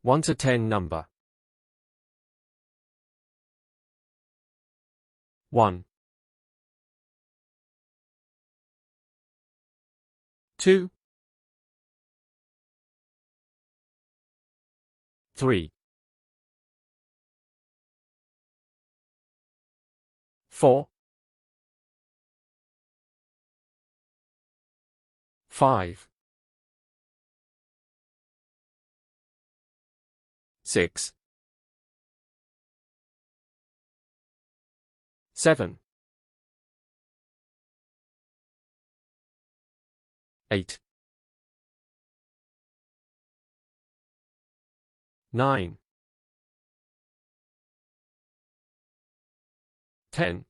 1 to 10 number. 1, 2, 3, 4, 5, 6, 7, 8, 9, 10,